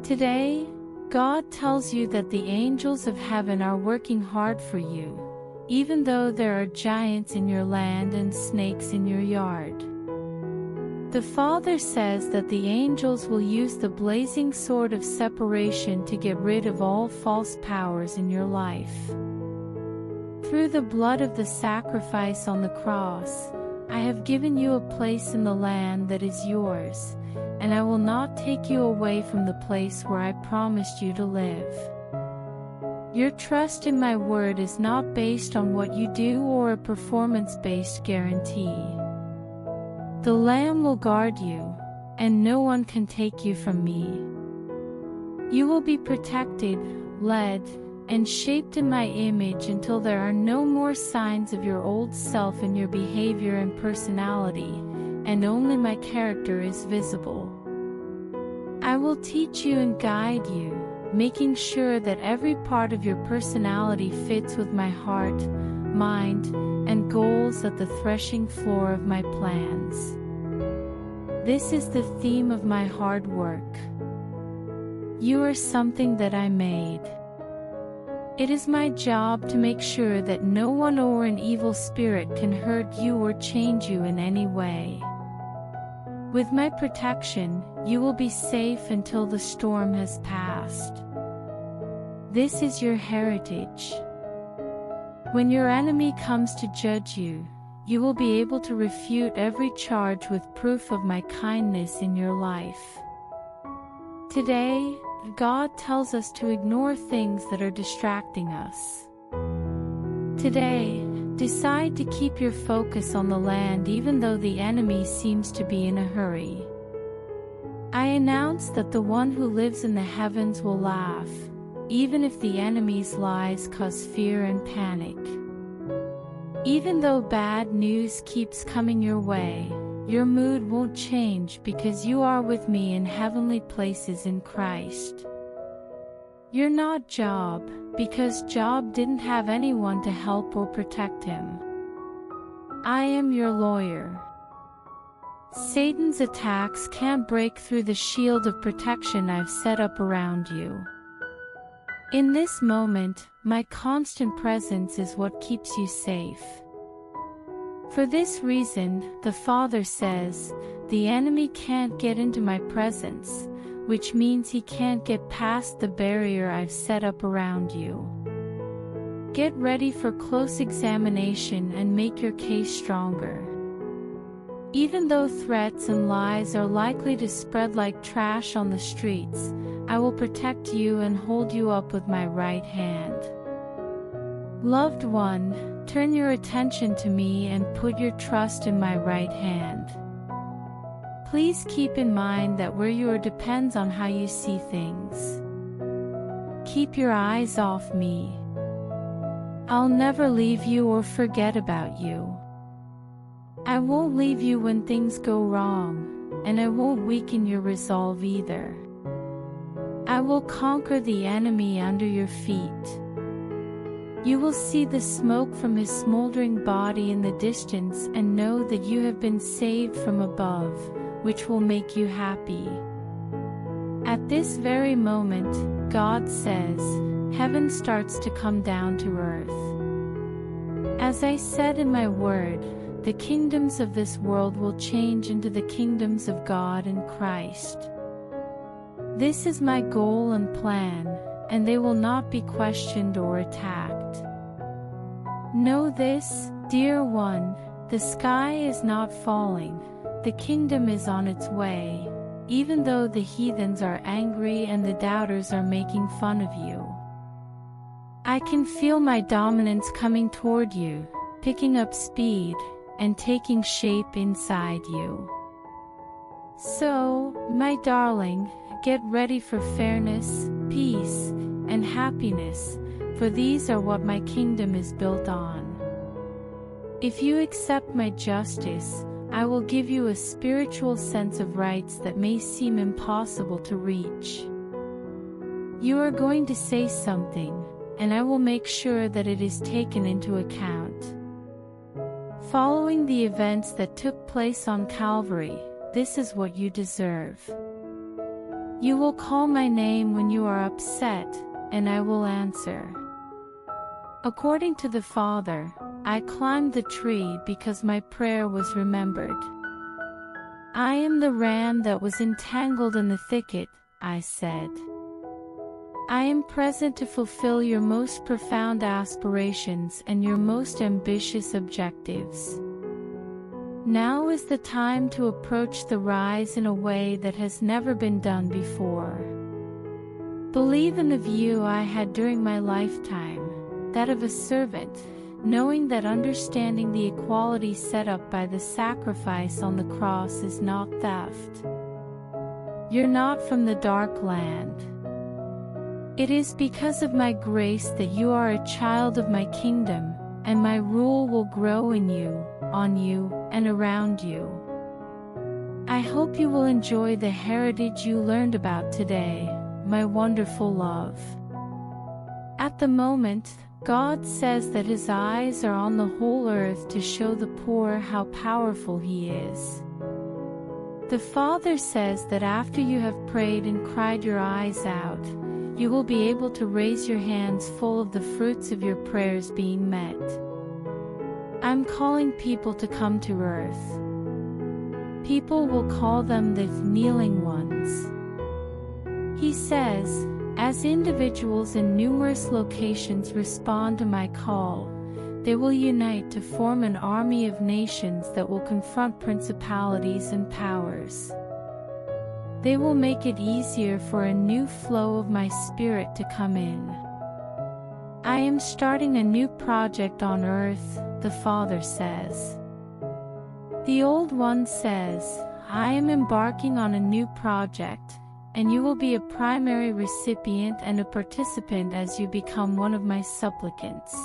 Today, God tells you that the angels of heaven are working hard for you, even though there are giants in your land and snakes in your yard. The Father says that the angels will use the blazing sword of separation to get rid of all false powers in your life. Through the blood of the sacrifice on the cross, I have given you a place in the land that is yours, and I will not take you away from the place where I promised you to live. Your trust in my word is not based on what you do or a performance-based guarantee. The Lamb will guard you, and no one can take you from me. You will be protected, led, and shaped in my image until there are no more signs of your old self in your behavior and personality, and only my character is visible. I will teach you and guide you, making sure that every part of your personality fits with my heart, mind, and goals at the threshing floor of my plans. This is the theme of my hard work. You are something that I made. It is my job to make sure that no one or an evil spirit can hurt you or change you in any way. With my protection, you will be safe until the storm has passed. This is your heritage. When your enemy comes to judge you, you will be able to refute every charge with proof of my kindness in your life. Today, God tells us to ignore things that are distracting us. Today, decide to keep your focus on the land even though the enemy seems to be in a hurry. I announce that the one who lives in the heavens will laugh, even if the enemy's lies cause fear and panic. Even though bad news keeps coming your way, your mood won't change because you are with me in heavenly places in Christ. You're not Job, because Job didn't have anyone to help or protect him. I am your lawyer. Satan's attacks can't break through the shield of protection I've set up around you. In this moment, my constant presence is what keeps you safe. For this reason, the Father says, the enemy can't get into my presence, which means he can't get past the barrier I've set up around you. Get ready for close examination and make your case stronger. Even though threats and lies are likely to spread like trash on the streets, I will protect you and hold you up with my right hand. Loved one, turn your attention to me and put your trust in my right hand. Please keep in mind that where you are depends on how you see things. Keep your eyes off me. I'll never leave you or forget about you. I won't leave you when things go wrong, and I won't weaken your resolve either. I will conquer the enemy under your feet. You will see the smoke from his smoldering body in the distance and know that you have been saved from above, which will make you happy. At this very moment, God says, heaven starts to come down to earth. As I said in my word, the kingdoms of this world will change into the kingdoms of God in Christ. This is my goal and plan, and they will not be questioned or attacked. Know this, dear one, the sky is not falling, the kingdom is on its way, even though the heathens are angry and the doubters are making fun of you. I can feel my dominance coming toward you, picking up speed, and taking shape inside you. So, my darling, get ready for fairness, peace, and happiness, for these are what my kingdom is built on. If you accept my justice, I will give you a spiritual sense of rights that may seem impossible to reach. You are going to say something, and I will make sure that it is taken into account. Following the events that took place on Calvary, this is what you deserve. You will call my name when you are upset, and I will answer. According to the Father, I climbed the tree because my prayer was remembered. I am the ram that was entangled in the thicket, I said. I am present to fulfill your most profound aspirations and your most ambitious objectives. Now is the time to approach the rise in a way that has never been done before. Believe in the view I had during my lifetime, that of a servant, knowing that understanding the equality set up by the sacrifice on the cross is not theft. You're not from the dark land. It is because of my grace that you are a child of my kingdom, and my rule will grow in you, on you, and around you. I hope you will enjoy the heritage you learned about today, my wonderful love. At the moment, God says that His eyes are on the whole earth to show the poor how powerful He is. The Father says that after you have prayed and cried your eyes out, you will be able to raise your hands full of the fruits of your prayers being met. I'm calling people to come to earth. People will call them the kneeling ones. He says, as individuals in numerous locations respond to my call, they will unite to form an army of nations that will confront principalities and powers. They will make it easier for a new flow of my spirit to come in. I am starting a new project on earth, the Father says. The old one says, I am embarking on a new project, and you will be a primary recipient and a participant as you become one of my supplicants.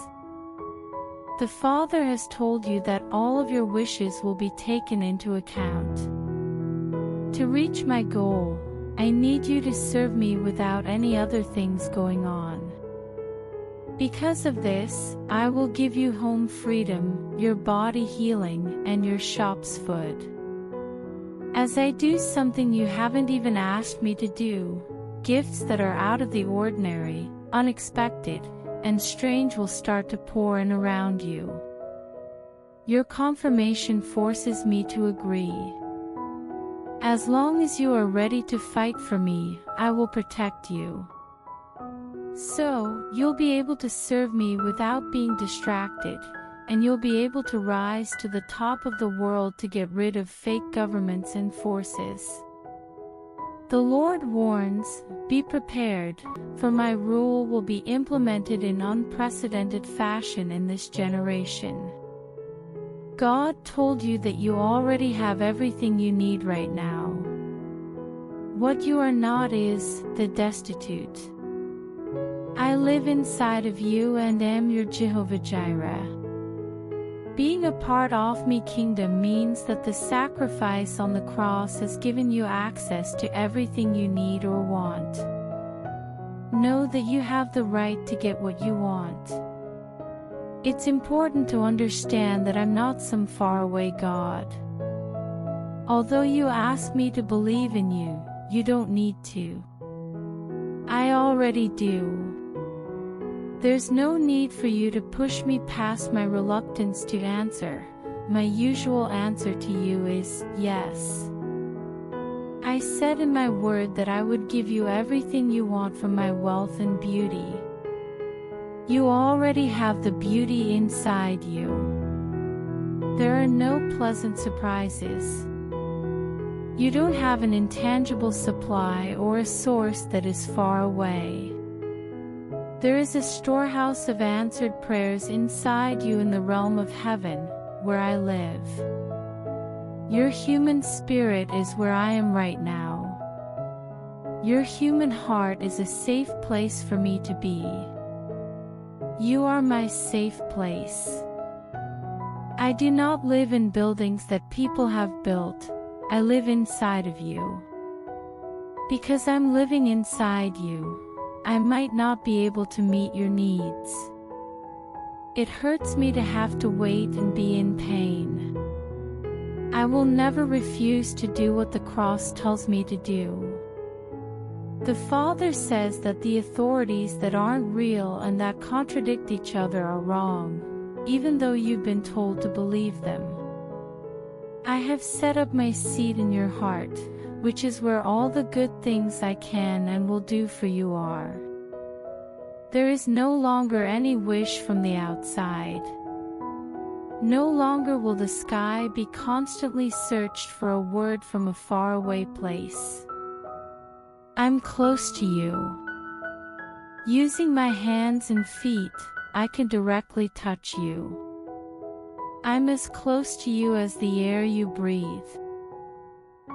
The Father has told you that all of your wishes will be taken into account. To reach my goal, I need you to serve me without any other things going on. Because of this, I will give you home freedom, your body healing, and your shop's food. As I do something you haven't even asked me to do, gifts that are out of the ordinary, unexpected, and strange will start to pour in around you. Your confirmation forces me to agree. As long as you are ready to fight for me, I will protect you. So, you'll be able to serve me without being distracted, and you'll be able to rise to the top of the world to get rid of fake governments and forces. The Lord warns, be prepared, for my rule will be implemented in unprecedented fashion in this generation. God told you that you already have everything you need right now. What you are not is the destitute. I live inside of you and am your Jehovah Jireh. Being a part of my kingdom means that the sacrifice on the cross has given you access to everything you need or want. Know that you have the right to get what you want. It's important to understand that I'm not some faraway God. Although you ask me to believe in you, you don't need to. I already do. There's no need for you to push me past my reluctance to answer. My usual answer to you is yes. I said in my word that I would give you everything you want from my wealth and beauty. You already have the beauty inside you. There are no pleasant surprises. You don't have an intangible supply or a source that is far away. There is a storehouse of answered prayers inside you in the realm of heaven, where I live. Your human spirit is where I am right now. Your human heart is a safe place for me to be. You are my safe place. I do not live in buildings that people have built. I live inside of you. Because I'm living inside you, I might not be able to meet your needs. It hurts me to have to wait and be in pain. I will never refuse to do what the cross tells me to do. The Father says that the authorities that aren't real and that contradict each other are wrong, even though you've been told to believe them. I have set up my seat in your heart, which is where all the good things I can and will do for you are. There is no longer any wish from the outside. No longer will the sky be constantly searched for a word from a faraway place. I'm close to you. Using my hands and feet, I can directly touch you. I'm as close to you as the air you breathe.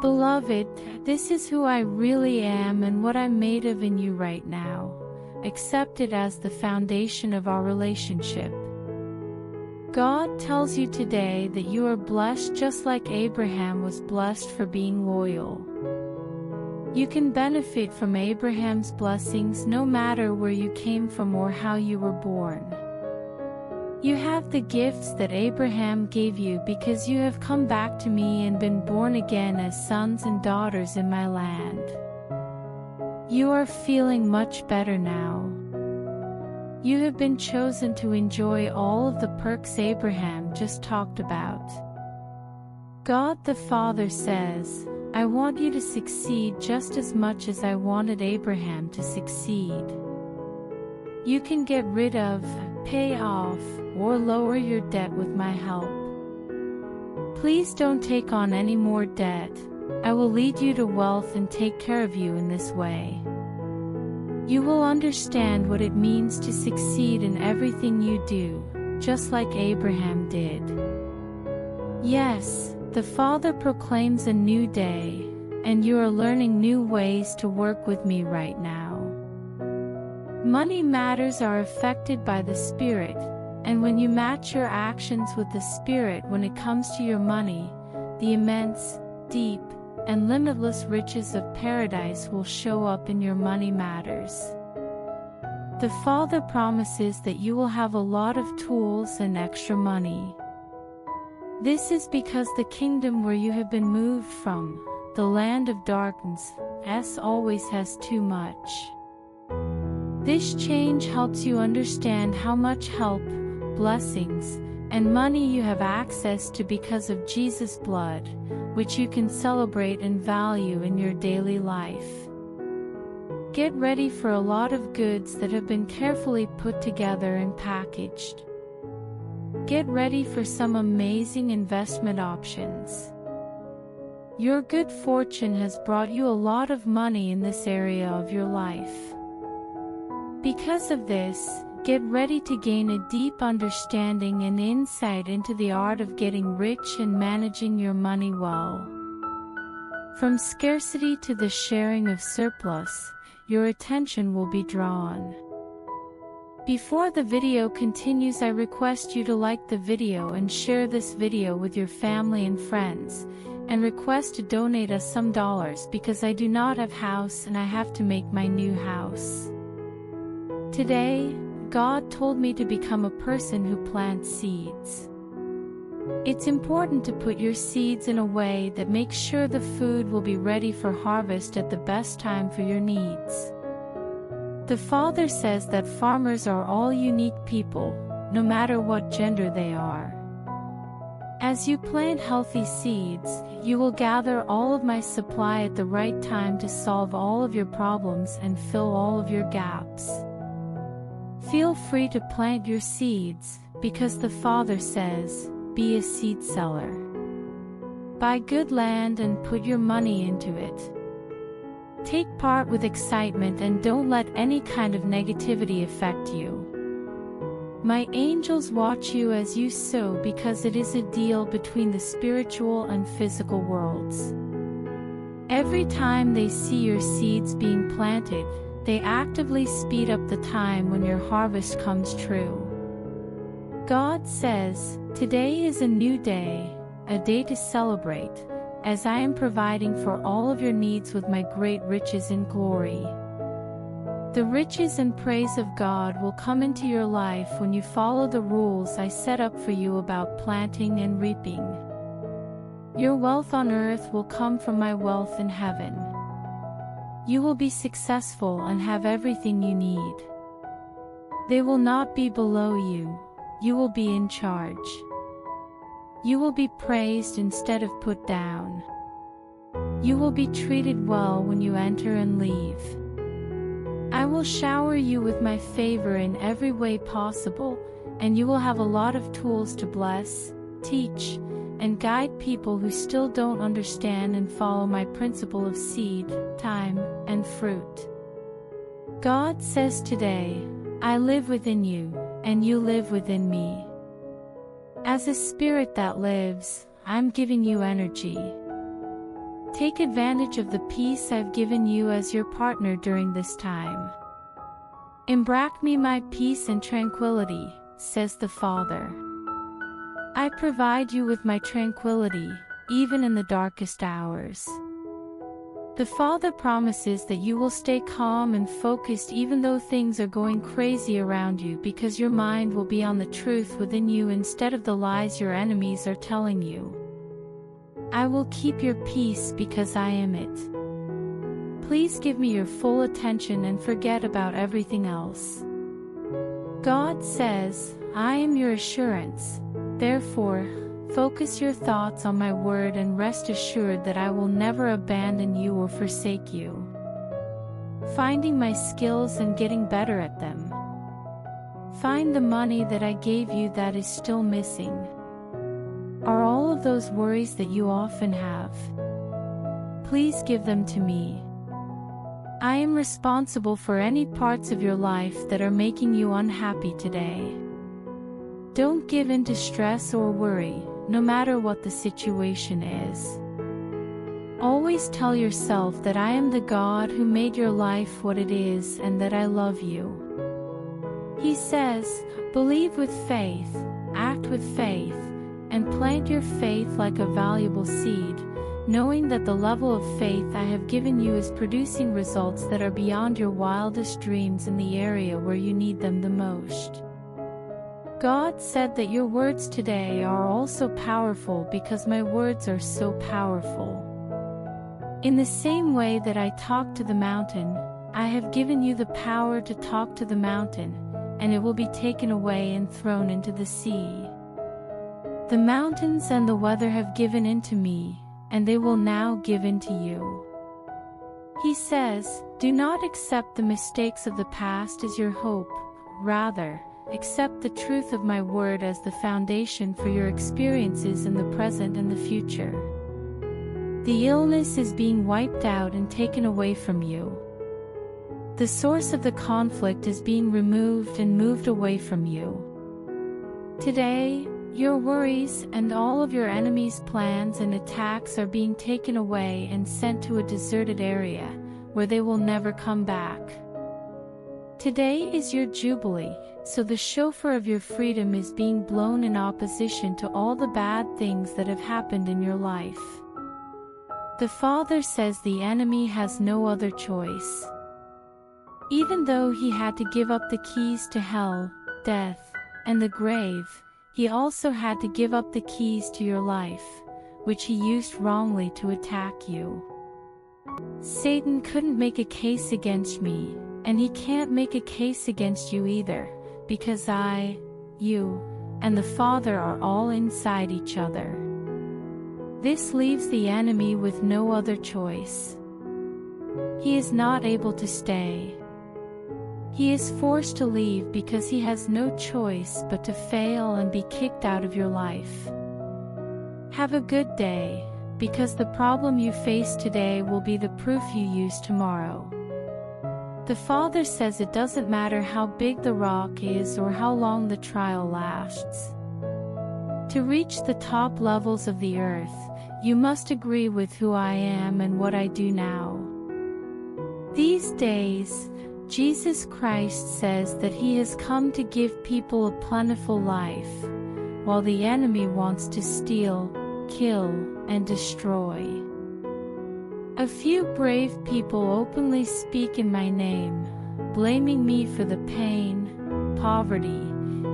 Beloved, this is who I really am and what I'm made of in you right now. Accept it as the foundation of our relationship. God tells you today that you are blessed just like Abraham was blessed for being loyal. You can benefit from Abraham's blessings no matter where you came from or how you were born. You have the gifts that Abraham gave you because you have come back to me and been born again as sons and daughters in my land. You are feeling much better now. You have been chosen to enjoy all of the perks Abraham just talked about. God the Father says, I want you to succeed just as much as I wanted Abraham to succeed. You can get rid of, pay off, or lower your debt with my help. Please don't take on any more debt. I will lead you to wealth and take care of you in this way. You will understand what it means to succeed in everything you do, just like Abraham did. Yes, the Father proclaims a new day, and you are learning new ways to work with me right now. Money matters are affected by the Spirit, and when you match your actions with the Spirit when it comes to your money, the immense, deep, and limitless riches of paradise will show up in your money matters. The Father promises that you will have a lot of tools and extra money. This is because the kingdom where you have been moved from, the land of darkness, always has too much. This change helps you understand how much help, blessings, and money you have access to because of Jesus' blood, which you can celebrate and value in your daily life. Get ready for a lot of goods that have been carefully put together and packaged. Get ready for some amazing investment options. Your good fortune has brought you a lot of money in this area of your life. Because of this, get ready to gain a deep understanding and insight into the art of getting rich and managing your money well. From scarcity to the sharing of surplus, your attention will be drawn. Before the video continues, I request you to like the video and share this video with your family and friends, and request to donate us some dollars because I do not have house and I have to make my new house. Today, God told me to become a person who plants seeds. It's important to put your seeds in a way that makes sure the food will be ready for harvest at the best time for your needs. The Father says that farmers are all unique people, no matter what gender they are. As you plant healthy seeds, you will gather all of my supply at the right time to solve all of your problems and fill all of your gaps. Feel free to plant your seeds, because the Father says, be a seed seller. Buy good land and put your money into it. Take part with excitement and don't let any kind of negativity affect you. My angels watch you as you sow because it is a deal between the spiritual and physical worlds. Every time they see your seeds being planted, they actively speed up the time when your harvest comes true. God says, today is a new day, a day to celebrate, as I am providing for all of your needs with my great riches and glory. The riches and praise of God will come into your life when you follow the rules I set up for you about planting and reaping. Your wealth on earth will come from my wealth in heaven. You will be successful and have everything you need. They will not be below you. You will be in charge. You will be praised instead of put down. You will be treated well when you enter and leave. I will shower you with my favor in every way possible, and you will have a lot of tools to bless, teach, and guide people who still don't understand and follow my principle of seed, time, and fruit. God says today, I live within you, and you live within me. As a spirit that lives, I'm giving you energy. Take advantage of the peace I've given you as your partner during this time. Embrace me my peace and tranquility, says the Father. I provide you with my tranquility, even in the darkest hours. The Father promises that you will stay calm and focused even though things are going crazy around you, because your mind will be on the truth within you instead of the lies your enemies are telling you. I will keep your peace because I am it. Please give me your full attention and forget about everything else. God says, I am your assurance. Therefore, focus your thoughts on my word and rest assured that I will never abandon you or forsake you. Finding my skills and getting better at them. Find the money that I gave you that is still missing. Are all of those worries that you often have? Please give them to me. I am responsible for any parts of your life that are making you unhappy today. Don't give in to stress or worry, no matter what the situation is. Always tell yourself that I am the God who made your life what it is and that I love you. He says, believe with faith, act with faith, and plant your faith like a valuable seed, knowing that the level of faith I have given you is producing results that are beyond your wildest dreams in the area where you need them the most. God said that your words today are also powerful because my words are so powerful. In the same way that I talk to the mountain, I have given you the power to talk to the mountain, and it will be taken away and thrown into the sea. The mountains and the weather have given in to me, and they will now give in to you. He says, do not accept the mistakes of the past as your hope, rather, accept the truth of my word as the foundation for your experiences in the present and the future. The illness is being wiped out and taken away from you. The source of the conflict is being removed and moved away from you. Today, your worries and all of your enemies' plans and attacks are being taken away and sent to a deserted area, where they will never come back. Today is your jubilee, so the shofar of your freedom is being blown in opposition to all the bad things that have happened in your life. The Father says the enemy has no other choice. Even though he had to give up the keys to hell, death, and the grave, he also had to give up the keys to your life, which he used wrongly to attack you. Satan couldn't make a case against me, and he can't make a case against you either, because I, you, and the Father are all inside each other. This leaves the enemy with no other choice. He is not able to stay. He is forced to leave because he has no choice but to fail and be kicked out of your life. Have a good day, because the problem you face today will be the proof you use tomorrow. The Father says it doesn't matter how big the rock is or how long the trial lasts. To reach the top levels of the earth, you must agree with who I am and what I do now. These days, Jesus Christ says that he has come to give people a plentiful life, while the enemy wants to steal, kill, and destroy. A few brave people openly speak in my name, blaming me for the pain, poverty,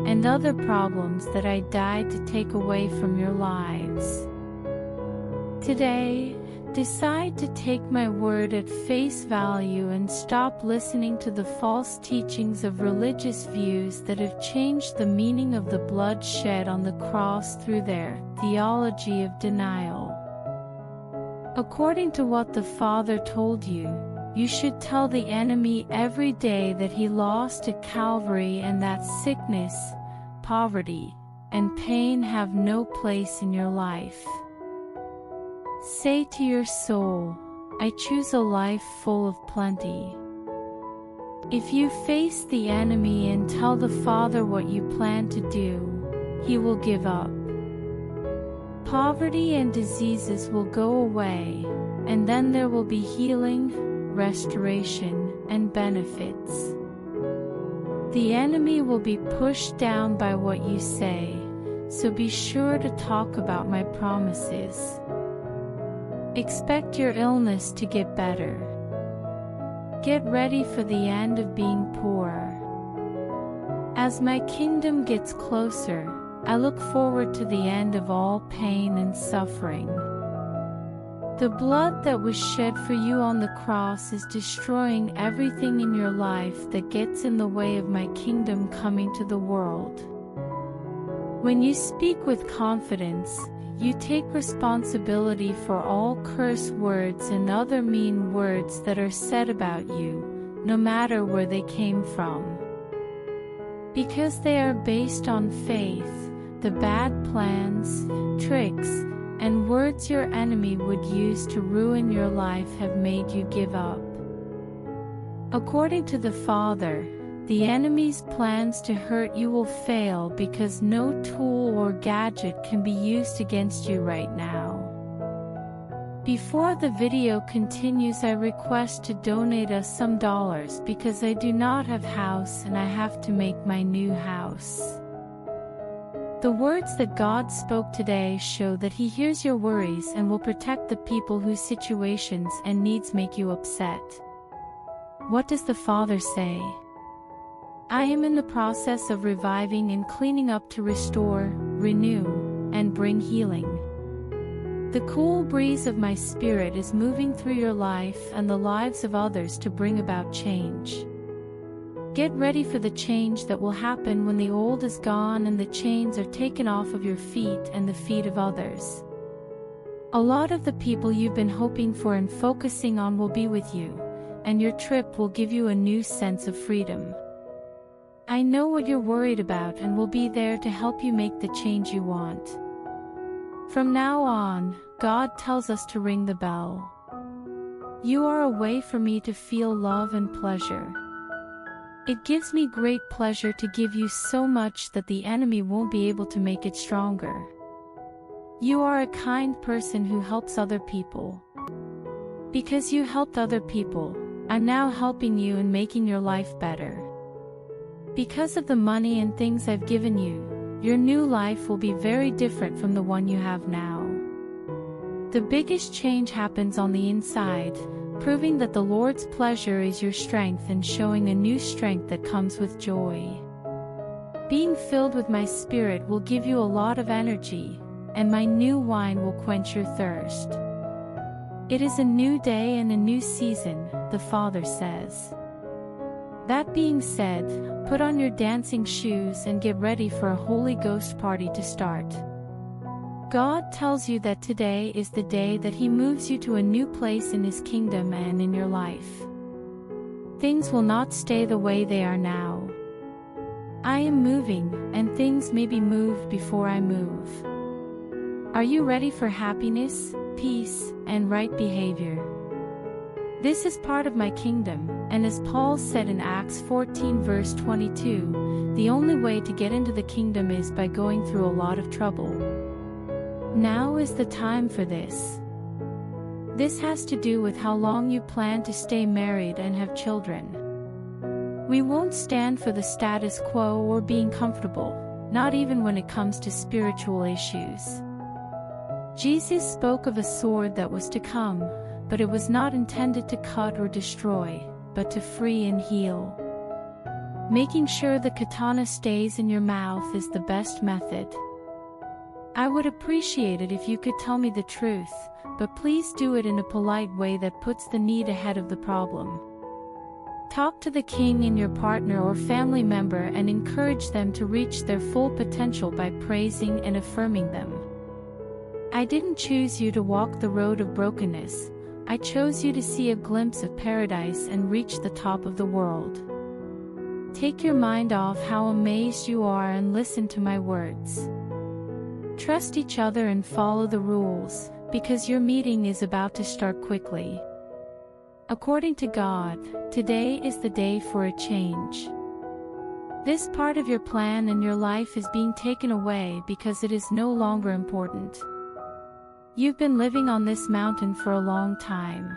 and other problems that I died to take away from your lives. Today, Decide to take my word at face value and stop listening to the false teachings of religious views that have changed the meaning of the blood shed on the cross through their theology of denial. According to what the Father told you, you should tell the enemy every day that he lost at Calvary and that sickness, poverty, and pain have no place in your life. Say to your soul, I choose a life full of plenty. If you face the enemy and tell the Father what you plan to do, he will give up. Poverty and diseases will go away, and then there will be healing, restoration, and benefits. The enemy will be pushed down by what you say, so be sure to talk about my promises. Expect your illness to get better. Get ready for the end of being poor. As my kingdom gets closer, I look forward to the end of all pain and suffering. The blood that was shed for you on the cross is destroying everything in your life that gets in the way of my kingdom coming to the world. When you speak with confidence, you take responsibility for all curse words and other mean words that are said about you, no matter where they came from. Because they are based on faith, the bad plans, tricks, and words your enemy would use to ruin your life have made you give up. According to the Father, the enemy's plans to hurt you will fail because no tool or gadget can be used against you right now. Before the video continues, I request to donate us some dollars because I do not have house and I have to make my new house. The words that God spoke today show that He hears your worries and will protect the people whose situations and needs make you upset. What does the Father say? I am in the process of reviving and cleaning up to restore, renew, and bring healing. The cool breeze of my Spirit is moving through your life and the lives of others to bring about change. Get ready for the change that will happen when the old is gone and the chains are taken off of your feet and the feet of others. A lot of the people you've been hoping for and focusing on will be with you, and your trip will give you a new sense of freedom. I know what you're worried about and will be there to help you make the change you want. From now on, God tells us to ring the bell. You are a way for me to feel love and pleasure. It gives me great pleasure to give you so much that the enemy won't be able to make it stronger. You are a kind person who helps other people. Because you helped other people, I'm now helping you and making your life better. Because of the money and things I've given you, your new life will be very different from the one you have now. The biggest change happens on the inside, proving that the Lord's pleasure is your strength and showing a new strength that comes with joy. Being filled with my Spirit will give you a lot of energy, and my new wine will quench your thirst. It is a new day and a new season, the Father says. That being said, put on your dancing shoes and get ready for a Holy Ghost party to start. God tells you that today is the day that He moves you to a new place in His kingdom and in your life. Things will not stay the way they are now. I am moving, and things may be moved before I move. Are you ready for happiness, peace, and right behavior? This is part of my kingdom, and as Paul said in Acts 14 verse 22, the only way to get into the kingdom is by going through a lot of trouble. Now is the time for this. This has to do with how long you plan to stay married and have children. We won't stand for the status quo or being comfortable, not even when it comes to spiritual issues. Jesus spoke of a sword that was to come, but it was not intended to cut or destroy, but to free and heal. Making sure the katana stays in your mouth is the best method. I would appreciate it if you could tell me the truth, but please do it in a polite way that puts the need ahead of the problem. Talk to the king and your partner or family member and encourage them to reach their full potential by praising and affirming them. I didn't choose you to walk the road of brokenness. I chose you to see a glimpse of paradise and reach the top of the world. Take your mind off how amazed you are and listen to my words. Trust each other and follow the rules, because your meeting is about to start quickly. According to God, today is the day for a change. This part of your plan and your life is being taken away because it is no longer important. You've been living on this mountain for a long time.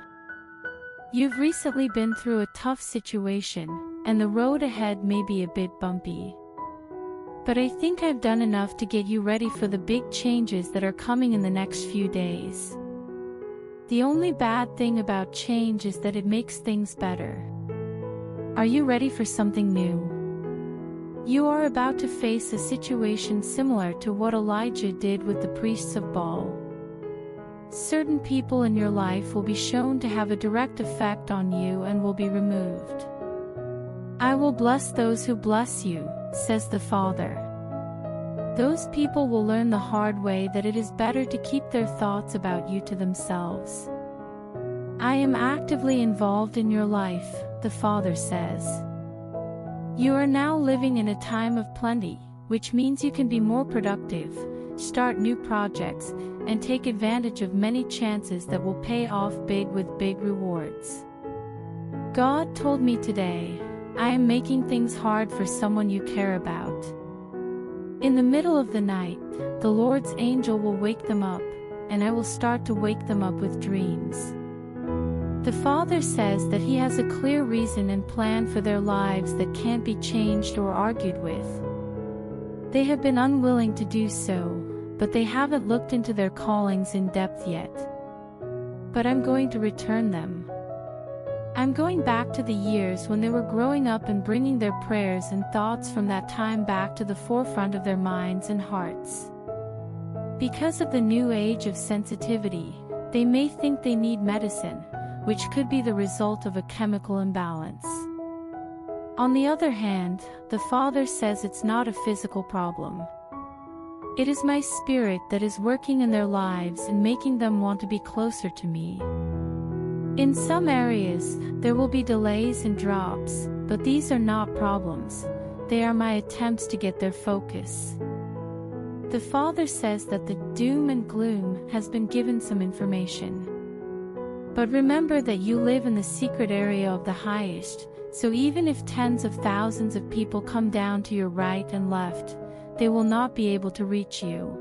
You've recently been through a tough situation, and the road ahead may be a bit bumpy. But I think I've done enough to get you ready for the big changes that are coming in the next few days. The only bad thing about change is that it makes things better. Are you ready for something new? You are about to face a situation similar to what Elijah did with the priests of Baal. Certain people in your life will be shown to have a direct effect on you and will be removed. I will bless those who bless you, says the Father. Those people will learn the hard way that it is better to keep their thoughts about you to themselves. I am actively involved in your life, the Father says. You are now living in a time of plenty, which means you can be more productive, start new projects, and take advantage of many chances that will pay off big with big rewards. God told me today, I am making things hard for someone you care about. In the middle of the night, the Lord's angel will wake them up, and I will start to wake them up with dreams. The Father says that He has a clear reason and plan for their lives that can't be changed or argued with. They have been unwilling to do so, but they haven't looked into their callings in depth yet. But I'm going to return them. I'm going back to the years when they were growing up and bringing their prayers and thoughts from that time back to the forefront of their minds and hearts. Because of the new age of sensitivity, they may think they need medicine, which could be the result of a chemical imbalance. On the other hand, the Father says it's not a physical problem. It is my Spirit that is working in their lives and making them want to be closer to me. In some areas, there will be delays and drops, but these are not problems. They are my attempts to get their focus. The Father says that the doom and gloom has been given some information. But remember that you live in the secret area of the highest, so even if tens of thousands of people come down to your right and left, they will not be able to reach you.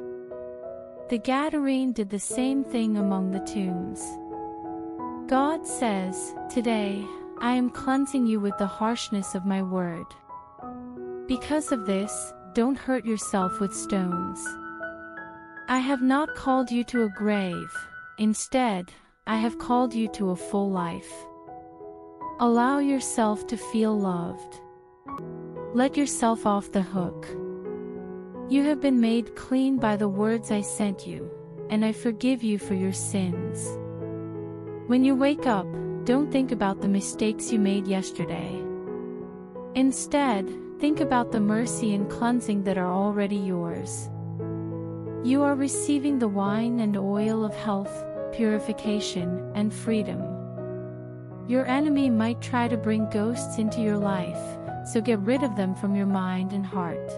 The Gadarene did the same thing among the tombs. God says, today, I am cleansing you with the harshness of my word. Because of this, don't hurt yourself with stones. I have not called you to a grave. Instead, I have called you to a full life. Allow yourself to feel loved. Let yourself off the hook. You have been made clean by the words I sent you, and I forgive you for your sins. When you wake up, don't think about the mistakes you made yesterday. Instead, think about the mercy and cleansing that are already yours. You are receiving the wine and oil of health, purification, and freedom. Your enemy might try to bring ghosts into your life, so get rid of them from your mind and heart.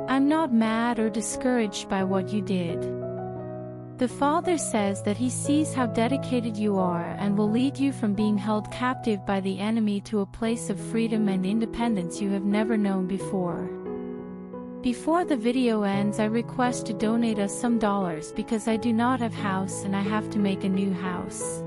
I'm not mad or discouraged by what you did. The Father says that He sees how dedicated you are and will lead you from being held captive by the enemy to a place of freedom and independence you have never known before. Before the video ends, I request to donate us some dollars because I do not have house and I have to make a new house.